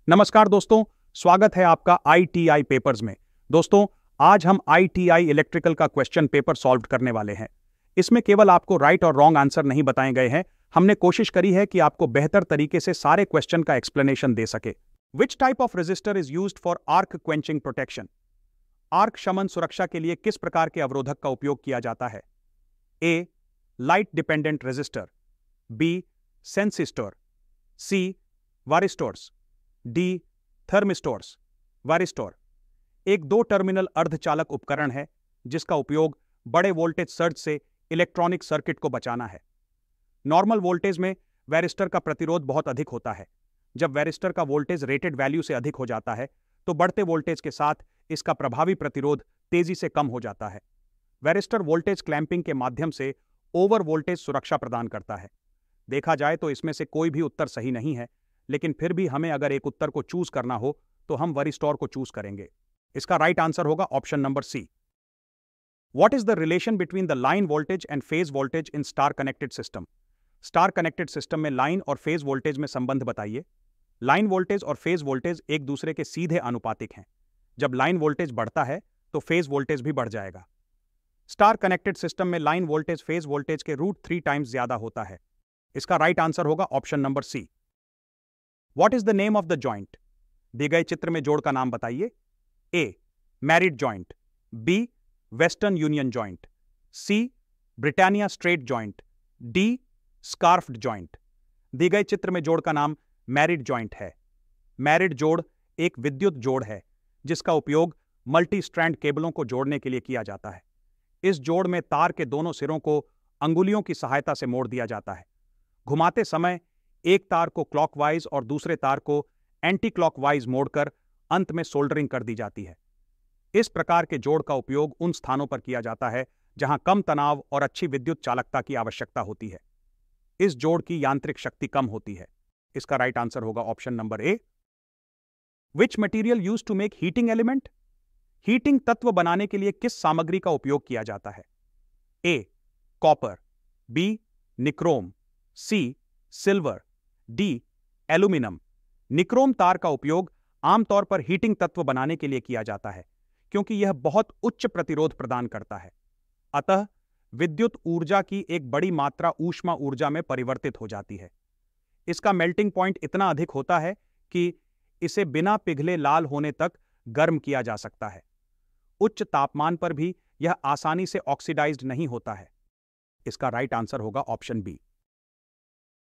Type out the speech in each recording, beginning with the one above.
नमस्कार दोस्तों, स्वागत है आपका ITI पेपर्स में। दोस्तों, आज हम ITI इलेक्ट्रिकल का क्वेश्चन पेपर सॉल्व करने वाले हैं। इसमें केवल आपको राइट और रॉन्ग आंसर नहीं बताए गए हैं। हमने कोशिश करी है कि आपको बेहतर तरीके से सारे क्वेश्चन का एक्सप्लेनेशन दे सके। Which type of resistor is used for arc quenching protection? Arc शमन सुरक्षा के लिए किस प्रकार के अवरोधक का उपयोग किया जाता है? A. Light dependent resistor, B. Sensistor, C. Varistors, D. Thermistors. Varistor एक 2 टर्मिनल अर्धचालक उपकरण है जिसका उपयोग बड़े वोल्टेज सर्ज से इलेक्ट्रॉनिक सर्किट को बचाना है। नॉर्मल वोल्टेज में वैरिस्टर का प्रतिरोध बहुत अधिक होता है। जब वैरिस्टर का वोल्टेज रेटेड वैल्यू से अधिक हो जाता है तो बढ़ते वोल्टेज के साथ इसका प्रभावी प्रतिरोध तेजी से कम हो जाता है। वैरिस्टर वोल्टेज क्लैंपिंग के माध्यम से ओवर वोल्टेज सुरक्षा प्रदान करता है। देखा जाए तो इसमें से कोई भी उत्तर सही नहीं है, लेकिन फिर भी हमें अगर एक उत्तर को चूज करना हो तो हम वारिस्टोर को चूज करेंगे। इसका राइट आंसर होगा option number C. What is the relation between the line voltage and phase voltage in star connected system? Star connected system में लाइन और फेज वोल्टेज में संबंध बताइए। लाइन वोल्टेज और फेज वोल्टेज एक दूसरे के सीधे आनुपातिक हैं। जब लाइन वोल्टेज बढ़ता है तो फेज वोल्टेज भी बढ़ जाएगा। स्टार कनेक्टेड सिस्टम में लाइन वोल्टेज फेज वोल्टेज के √3 टाइम्स ज्यादा होता है। इसका राइट आंसर होगा option number C. What is the name of the joint? दी गए चित्र में जोड़ का नाम बताइए। A. Married joint, B. Western union joint, C. Britannia straight joint, D. Scarfed joint. दी गए चित्र में जोड़ का नाम मैरिड जॉइंट है। मैरिड जोड़ एक विद्युत जोड़ है जिसका उपयोग मल्टी स्ट्रैंड केबलों को जोड़ने के लिए किया जाता है। इस जोड़ में तार के दोनों सिरों को अंगुलियों की सहायता से मोड़ दिया जाता है। घुमाते समय एक तार को क्लॉकवाइज और दूसरे तार को एंटी क्लॉकवाइज मोड़कर अंत में सोल्डरिंग कर दी जाती है। इस प्रकार के जोड़ का उपयोग उन स्थानों पर किया जाता है जहां कम तनाव और अच्छी विद्युत चालकता की आवश्यकता होती है। इस जोड़ की यांत्रिक शक्ति कम होती है। इसका राइट आंसर होगा option number A. Which material used to make heating element? Heating तत्व बनाने के लिए किस सामग्री का उपयोग किया जाता है? A. Copper, B. Nichrome, C. Silver, D. Aluminium. Nichrome तार का उपयोग आमतौर पर हीटिंग तत्व बनाने के लिए किया जाता है क्योंकि यह बहुत उच्च प्रतिरोध प्रदान करता है। अतः विद्युत ऊर्जा की एक बड़ी मात्रा ऊष्मा ऊर्जा में परिवर्तित हो जाती है। इसका मेल्टिंग पॉइंट इतना अधिक होता है कि इसे बिना पिघले लाल होने तक गर्म किया जा सकता है। उच्च तापमान पर भी यह आसानी से ऑक्सीडाइज्ड नहीं होता है। इसका राइट आंसर होगा option B.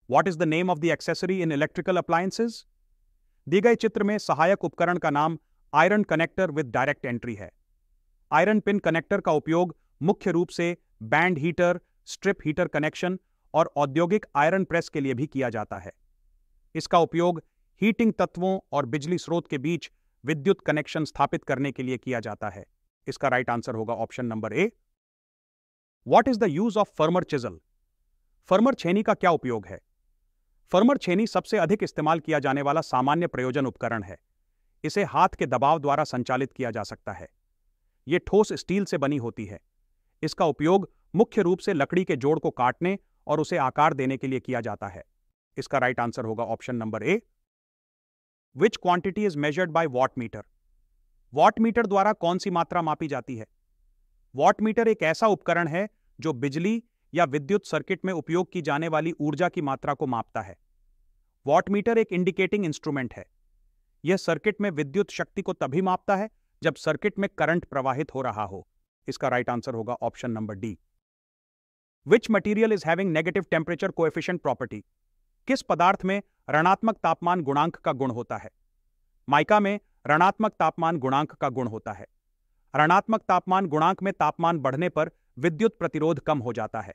What is the name of the accessory in electrical appliances? दी गए चित्र में सहायक उपकरण का नाम iron connector with direct entry है। आयरन पिन कनेक्टर का उपयोग मुख्य रूप से band heater, strip heater connection और औद्योगिक आयरन प्रेस के लिए भी किया जाता है। इसका उपयोग हीटिंग तत्वों और बिजली स्रोत के बीच विद्युत कनेक्शन स्थापित करने के लिए किया जाता है। इसका राइट आंसर होगा option number A. What is the use of firmer chisel? Firmer छेनी का क्या उपयोग है? फर्मर छेनी सबसे अधिक इस्तेमाल किया जाने वाला सामान्य प्रयोजन उपकरण है। इसे हाथ के दबाव द्वारा संचालित किया जा सकता है। यह ठोस स्टील से बनी होती है। इसका उपयोग मुख्य रूप से लकड़ी के जोड़ को काटने और उसे आकार देने के लिए किया जाता है। इसका राइट आंसर होगा option number A. Which quantity is measured by watt meter? Watt meter द्वारा कौन सी मात्रा मापी जाती है? वॉट मीटर एक ऐसा उपकरण है जो बिजली या विद्युत सर्किट में उपयोग की जाने वाली ऊर्जा की मात्रा को मापता है। वॉट मीटर एक इंडिकेटिंग इंस्ट्रूमेंट है। यह सर्किट में विद्युत शक्ति को तभी मापता है जब सर्किट में करंट प्रवाहित हो रहा हो। इसका राइट आंसर होगा option number D. Which material is having negative temperature coefficient property? किस पदार्थ में ऋणात्मक तापमान गुणांक का गुण होता है? माइका में ऋणात्मक तापमान गुणांक का गुण होता है। ऋणात्मक तापमान गुणांक में तापमान बढ़ने पर विद्युत प्रतिरोध कम हो जाता है।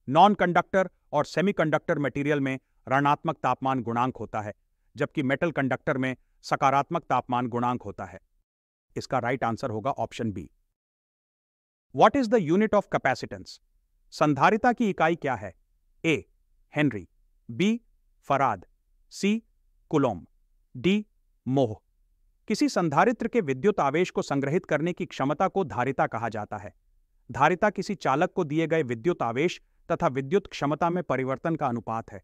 नॉन कंडक्टर और सेमीकंडक्टर मटेरियल में ऋणात्मक तापमान गुणांक होता है, जबकि मेटल कंडक्टर में सकारात्मक तापमान गुणांक होता है। इसका राइट आंसर होगा option B. What is the unit of capacitance? संधारिता की इकाई क्या है? A. Henry, B. Farad, C. Coulomb, D. Mho. किसी संधारित्र के विद्युत आवेश को संग्रहित करने की क्षमता को धारिता कहा जाता है। धारिता किसी चालक को दिए गए विद्युत आवेश तथा विद्युत क्षमता में परिवर्तन का अनुपात है।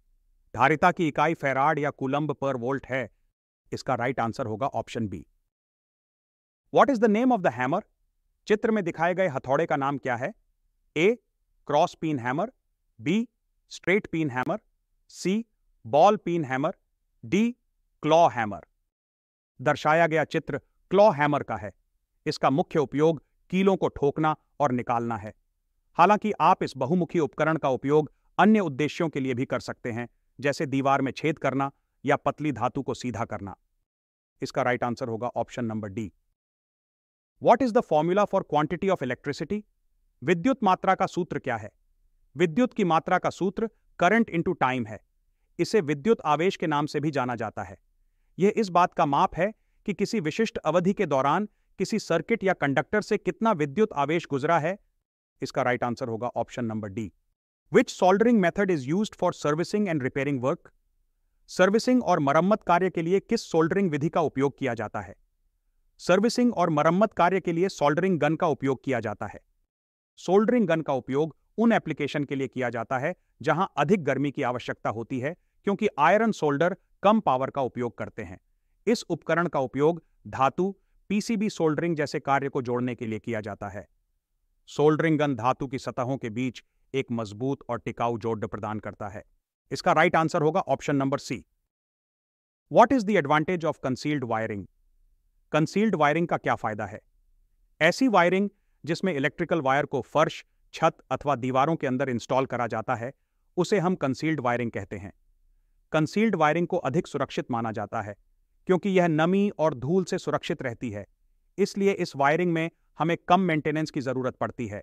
धारिता की इकाई फैराड या कूलम्ब पर वोल्ट है। इसका राइट आंसर होगा option B. What is the name of the hammer? चित्र में दिखाए गए हथौड़े का नाम क्या है? A cross peen hammer, B straight peen hammer, C ball peen hammer, D claw hammer. दर्शाया गया चित्र क्लॉ हैमर का है। इसका मुख्य उपयोग कीलों को ठोकना और निकालना है। हालांकि आप इस बहुमुखी उपकरण का उपयोग अन्य उद्देश्यों के लिए भी कर सकते हैं, जैसे दीवार में छेद करना या पतली धातु को सीधा करना। इसका राइट आंसर होगा option number D. What is the formula for quantity of electricity? विद्युत मात्रा का सूत्र क्या है? विद्युत की मात्रा का सूत्र करंट इंटू टाइम है। इसे विद्युत आवेश के नाम से भी जाना जाता है। यह इस बात का माप है कि किसी विशिष्ट अवधि के दौरान किसी सर्किट या कंडक्टर से कितना विद्युत आवेश गुजरा है। इसका राइट आंसर होगा option number D. Which soldering method is used for servicing and repairing work? Servicing और मरम्मत कार्य के लिए किस सोल्डरिंग विधि का उपयोग किया जाता है? सर्विसिंग और मरम्मत कार्य के लिए सोल्डरिंग गन का उपयोग किया जाता है। सोल्डरिंग गन का उपयोग उन एप्लीकेशन के लिए किया जाता है जहां अधिक गर्मी की आवश्यकता होती है, क्योंकि आयरन सोल्डर कम पावर का उपयोग करते हैं। इस उपकरण का उपयोग धातु, पीसीबी सोल्डरिंग जैसे कार्य को जोड़ने के लिए किया जाता है। सोल्डरिंग गन धातु की सतहों के बीच एक मजबूत और टिकाऊ जोड़ प्रदान करता है। इसका राइट आंसर होगा option number C. What is the advantage of concealed wiring? Concealed wiring का क्या फायदा है? ऐसी वायरिंग जिसमें इलेक्ट्रिकल वायर को फर्श, छत अथवा दीवारों के अंदर इंस्टॉल करा जाता है, उसे हम कंसील्ड वायरिंग कहते हैं। कंसील्ड वायरिंग को अधिक सुरक्षित माना जाता है क्योंकि यह नमी और धूल से सुरक्षित रहती है। इसलिए इस वायरिंग में हमें कम मेंटेनेंस की जरूरत पड़ती है।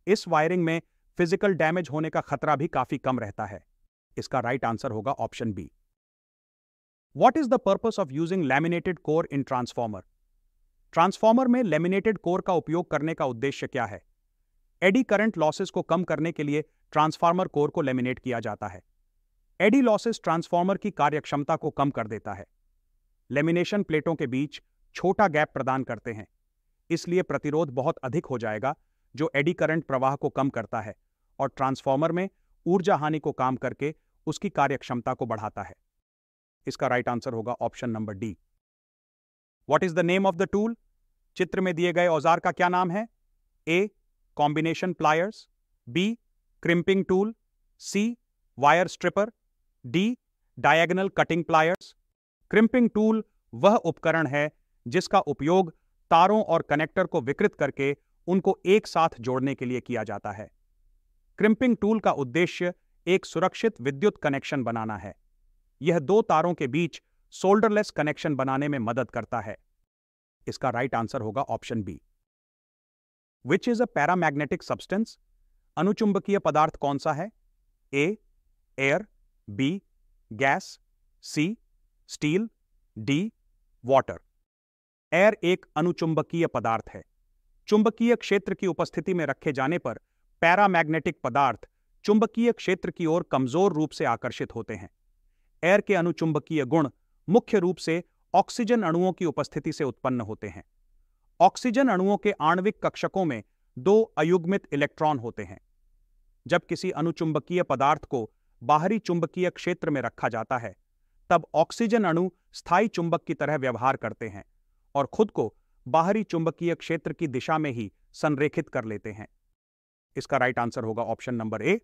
इस वायरिंग में फिजिकल डैमेज होने का खतरा भी काफी कम रहता है। इसका राइट आंसर होगा option B. What is the purpose of using laminated core in transformer? Transformer में लैमिनेटेड कोर का उपयोग करने का उद्देश्य क्या है? एडी करंट लॉसेस को कम करने के लिए ट्रांसफार्मर कोर को लैमिनेट किया जाता है। एडी लॉसेस ट्रांसफार्मर की कार्यक्षमता को कम कर देता है। लैमिनेशन प्लेटों के बीच छोटा गैप प्रदान करते हैं, इसलिए प्रतिरोध बहुत अधिक हो जाएगा, जो एडी करंट प्रवाह को कम करता है और ट्रांसफार्मर में ऊर्जा हानि को कम करके उसकी कार्यक्षमता को बढ़ाता है। इसका राइट आंसर होगा option number D. What is the name of the tool? चित्र में दिए गए औजार का क्या नाम है? A combination pliers, B crimping tool, C wire stripper, D diagonal cutting pliers. Crimping tool वह उपकरण है जिसका उपयोग तारों और कनेक्टर को विकृत करके उनको एक साथ जोड़ने के लिए किया जाता है। क्रिम्पिंग टूल का उद्देश्य एक सुरक्षित विद्युत कनेक्शन बनाना है। यह दो तारों के बीच सोल्डरलेस कनेक्शन बनाने में मदद करता है। इसका राइट आंसर होगा option B. Which is a paramagnetic substance? अनुचुंबकीय पदार्थ कौन सा है? A air, B gas, C steel, D water. Air एक अनुचुंबकीय पदार्थ है। चुंबकीय क्षेत्र की उपस्थिति में रखे जाने पर पैरामैग्नेटिक पदार्थ चुंबकीय क्षेत्र की ओर कमजोर रूप से आकर्षित होते हैं। एयर के अनुचुंबकीय गुण मुख्य रूप से ऑक्सीजन अणुओं की उपस्थिति से उत्पन्न होते हैं। ऑक्सीजन अणुओं के आणविक कक्षकों में दो अयुग्मित इलेक्ट्रॉन होते हैं। जब किसी अनुचुंबकीय पदार्थ को बाहरी चुंबकीय क्षेत्र में रखा जाता है, तब ऑक्सीजन अणु स्थायी चुंबक की तरह व्यवहार करते हैं और खुद को बाहरी चुंबकीय क्षेत्र की दिशा में ही संरेखित कर लेते हैं। इसका राइट आंसर होगा option number A.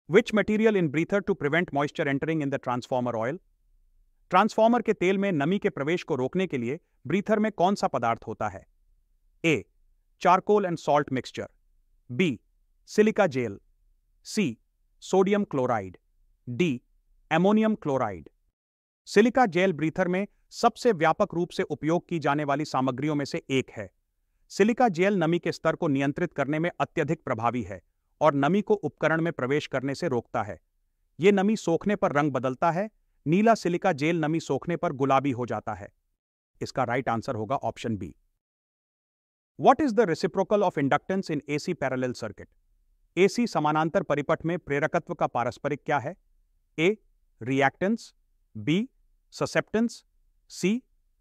Which material in breather to prevent moisture entering in the transformer oil? Transformer के तेल में नमी के प्रवेश को रोकने के लिए ब्रीथर में कौन सा पदार्थ होता है? A charcoal and salt mixture, B silica gel, C sodium chloride, D ammonium chloride. Silica gel breather में सबसे व्यापक रूप से उपयोग की जाने वाली सामग्रियों में से एक है। सिलिका जेल नमी के स्तर को नियंत्रित करने में अत्यधिक प्रभावी है और नमी को उपकरण में प्रवेश करने से रोकता है। यह नमी सोखने पर रंग बदलता है। नीला सिलिका जेल नमी सोखने पर गुलाबी हो जाता है। इसका राइट आंसर होगा option B. What is the reciprocal of inductance in AC parallel circuit? AC समानांतर परिपथ में प्रेरकत्व का पारस्परिक क्या है? A reactance, B susceptance, C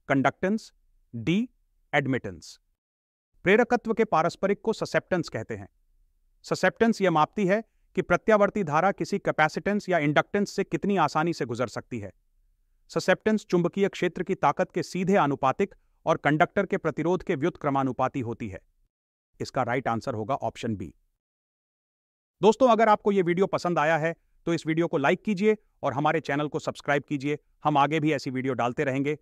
conductance, D admittance. प्रेरकत्व के पारस्परिक को ससेप्टेंस कहते हैं। ससेप्टेंस यह मापती है कि प्रत्यावर्ती धारा किसी कैपेसिटेंस या इंडक्टेंस से कितनी आसानी से गुजर सकती है। ससेप्टेंस चुंबकीय क्षेत्र की ताकत के सीधे आनुपातिक और कंडक्टर के प्रतिरोध के व्युत्क्रमानुपाती होती है। इसका राइट आंसर होगा ऑप्शन बी। दोस्तों, अगर आपको यह वीडियो पसंद आया है तो इस वीडियो को लाइक कीजिए और हमारे चैनल को सब्सक्राइब कीजिए। हम आगे भी ऐसी वीडियो डालते रहेंगे।